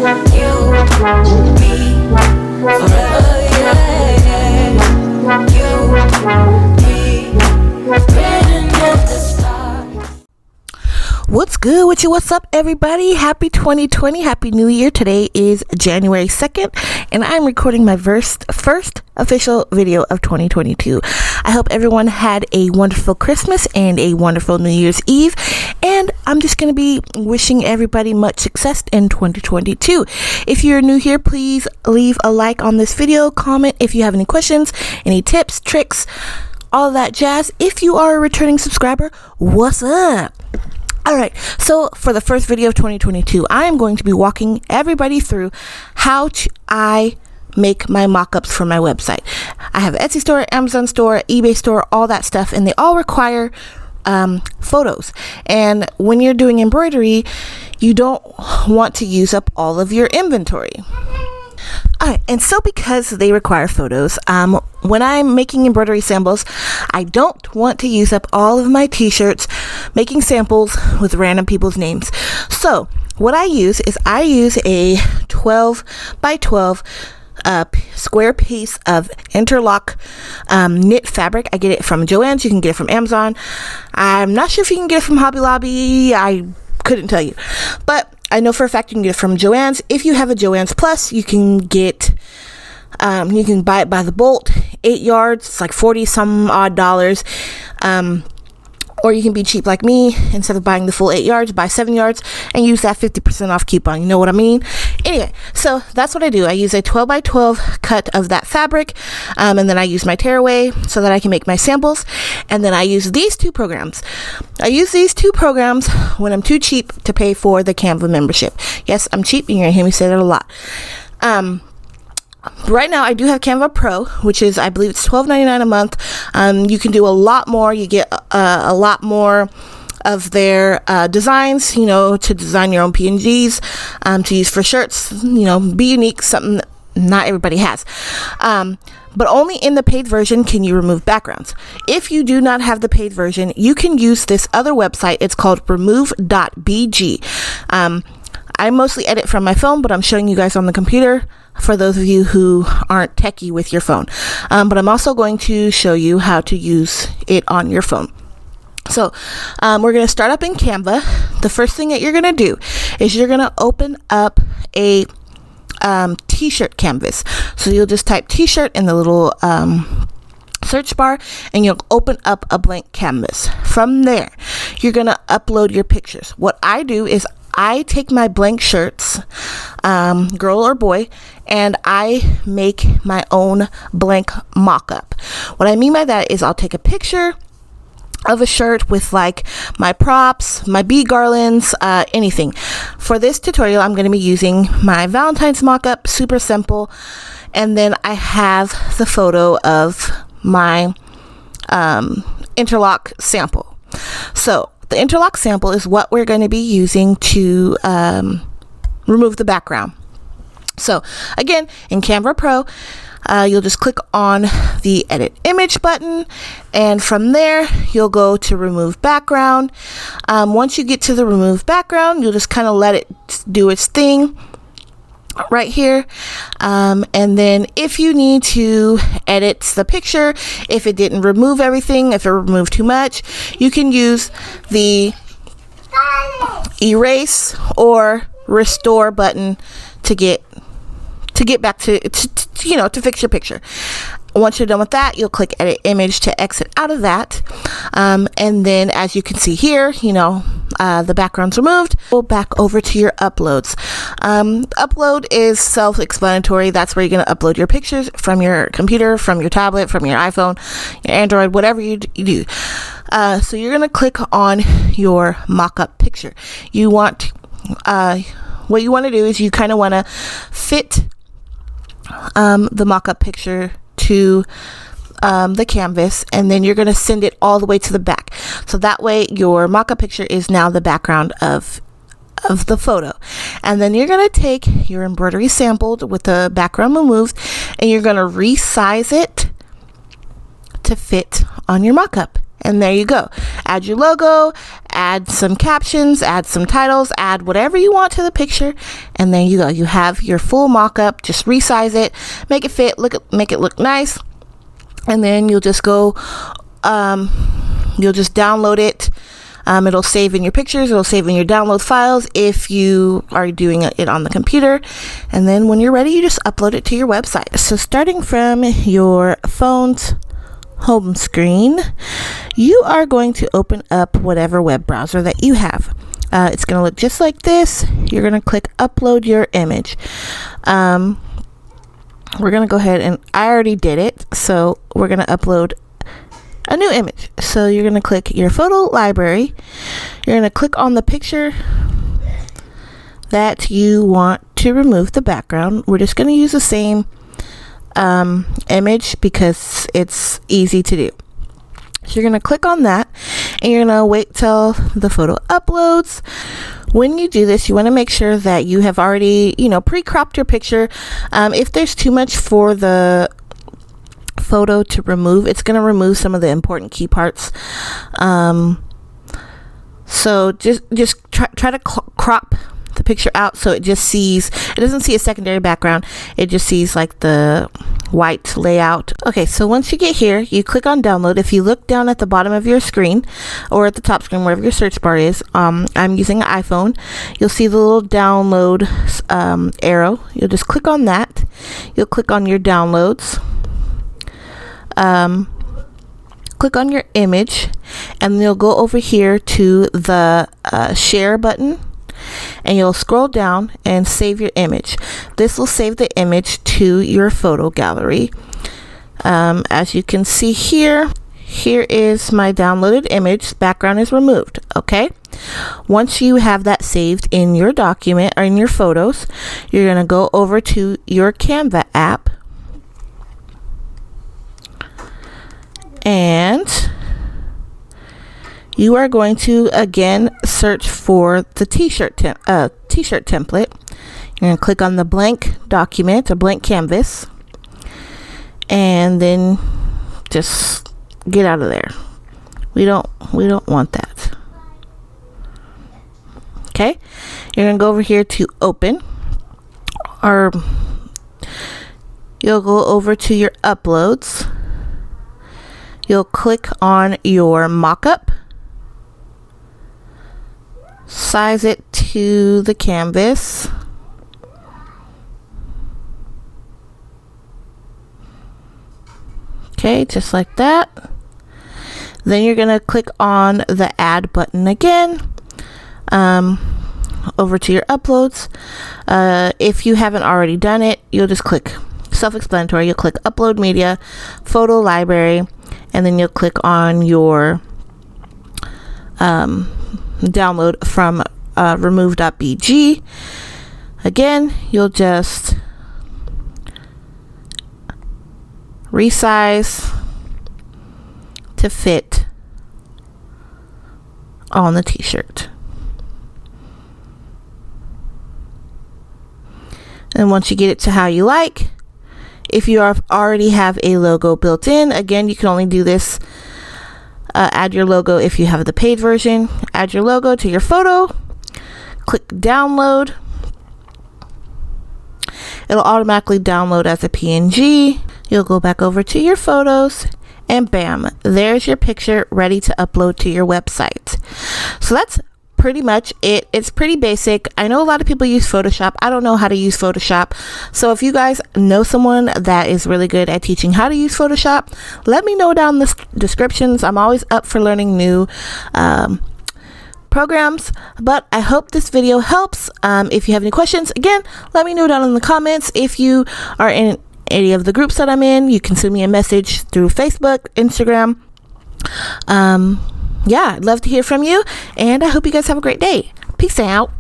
What's good with you? What's up, everybody? Happy 2020. Happy New Year. Today is January 2nd, and I'm recording my first official video of 2022. I hope everyone had a wonderful Christmas and a wonderful New Year's Eve, and I'm just going to be wishing everybody much success in 2022. If you're new here, please leave a like on this video, comment if you have any questions, any tips, tricks, all that jazz. If you are a returning subscriber, what's up? Alright, so for the first video of 2022, I am going to be walking everybody through how I make my mock-ups for my website. I have an Etsy store, Amazon store, eBay store, all that stuff, and they all require photos. And when you're doing embroidery, you don't want to use up all of your inventory. Alright, and so because they require photos, when I'm making embroidery samples, I don't want to use up all of my t-shirts making samples with random people's names. So what I use is a 12 by 12 square piece of interlock knit fabric. I get it from Joann's. You can get it from Amazon. I'm not sure if you can get it from Hobby Lobby. I couldn't tell you, but I know for a fact you can get it from Joann's. If you have a Joann's Plus, you can get you can buy it by the bolt, 8 yards. It's like 40 some odd dollars. Or you can be cheap like me, instead of buying the full 8 yards, buy 7 yards and use that 50% off coupon. You know what I mean? Anyway, so that's what I do. I use a 12 by 12 cut of that fabric, and then I use my tearaway so that I can make my samples. And then I use these two programs. I use these two programs when I'm too cheap to pay for the Canva membership. Yes, I'm cheap. You're going to hear me say that a lot. Right now, I do have Canva Pro, which is, I believe it's $12.99 a month. You can do a lot more. You get a lot more of their designs, you know, to design your own PNGs, to use for shirts, you know, be unique, something that not everybody has. But only in the paid version can you remove backgrounds. If you do not have the paid version, you can use this other website. It's called remove.bg. I mostly edit from my phone, but I'm showing you guys on the computer for those of you who aren't techie with your phone. But I'm also going to show you how to use it on your phone. So we're going to start up in Canva. The first thing that you're going to do is you're going to open up a t-shirt canvas. So you'll just type t-shirt in the little search bar, and you'll open up a blank canvas. From there, you're going to upload your pictures. What I do is I take my blank shirts, girl or boy, and I make my own blank mock-up. What I mean by that is I'll take a picture of a shirt with like my props, my bead garlands, anything. For this tutorial, I'm going to be using my Valentine's mock-up, super simple, and then I have the photo of my interlock sample. So the interlock sample is what we're going to be using to remove the background. So again, in Canva Pro, you'll just click on the edit image button, and from there you'll go to remove background. Once you get to the remove background, you'll just kind of let it do its thing right here, and then if you need to edit the picture, if it didn't remove everything, if it removed too much, you can use the erase or restore button to get back to you know, to fix your picture. Once you're done with that, you'll click edit image to exit out of that, and then as you can see here, you know, the background's removed. Go back over to your uploads. Upload is self-explanatory. That's where you're going to upload your pictures from your computer, from your tablet, from your iPhone, your Android, whatever you do. So you're going to click on your mock-up picture. You want what you want to do is you kind of want to fit the mock-up picture to the canvas, and then you're going to send it all the way to the back. So that way your mock-up picture is now the background of the photo. And then you're going to take your embroidery sampled with the background removed, and you're going to resize it to fit on your mock-up. And there you go. Add your logo, add some captions, add some titles, add whatever you want to the picture, and there you go. You have your full mock-up. Just resize it, make it fit, make it look nice, and then you'll just go, you'll just download it. It'll save in your pictures, it'll save in your download files if you are doing it on the computer, and then when you're ready, you just upload it to your website. So starting from your phone's home screen, you are going to open up whatever web browser that you have. It's going to look just like this. You're going to click upload your image. We're going to go ahead, and I already did it, so we're going to upload a new image. So you're going to click your photo library. You're going to click on the picture that you want to remove the background. We're just going to use the same image because it's easy to do. So you're going to click on that, and you're going to wait till the photo uploads. When you do this, you want to make sure that you have already, pre-cropped your picture. If there's too much for the photo to remove, it's going to remove some of the important key parts. So just try to crop the picture out so it doesn't see a secondary background. It just sees like the white layout. Okay, so once you get here, you click on download. If you look down at the bottom of your screen or at the top screen, wherever your search bar is, I'm using an iPhone, you'll see the little download arrow. You'll just click on that. You'll click on your downloads. Click on your image, and you'll go over here to the share button, and you'll scroll down and save your image. This will save the image to your photo gallery. As you can see here is my downloaded image. Background is removed. Okay, once you have that saved in your document or in your photos, you're going to go over to your Canva app, and you are going to again search for the t-shirt template. You're going to click on the blank document or blank canvas, and then just get out of there. We don't want that. Okay, you're going to go over here to open, or you'll go over to your uploads. You'll click on your mock-up, size it to the canvas, okay, just like that. Then you're going to click on the add button again, over to your uploads. If you haven't already done it, you'll just click self-explanatory. You'll click upload media, photo library, and then you'll click on your download from remove.bg. Again, you'll just resize to fit on the t-shirt. And once you get it to how you like, if you already have a logo built in, again, you can only do this, add your logo if you have the paid version. Add your logo to your photo, click download. It'll automatically download as a PNG. You'll go back over to your photos, and bam, there's your picture ready to upload to your website. So that's pretty much it. It's pretty basic. I know a lot of people use Photoshop. I don't know how to use Photoshop. So if you guys know someone that is really good at teaching how to use Photoshop, let me know down in the descriptions. I'm always up for learning new programs, but I hope this video helps. If you have any questions, again, let me know down in the comments. If you are in any of the groups that I'm in, you can send me a message through Facebook, Instagram. Yeah, I'd love to hear from you, and I hope you guys have a great day. Peace out.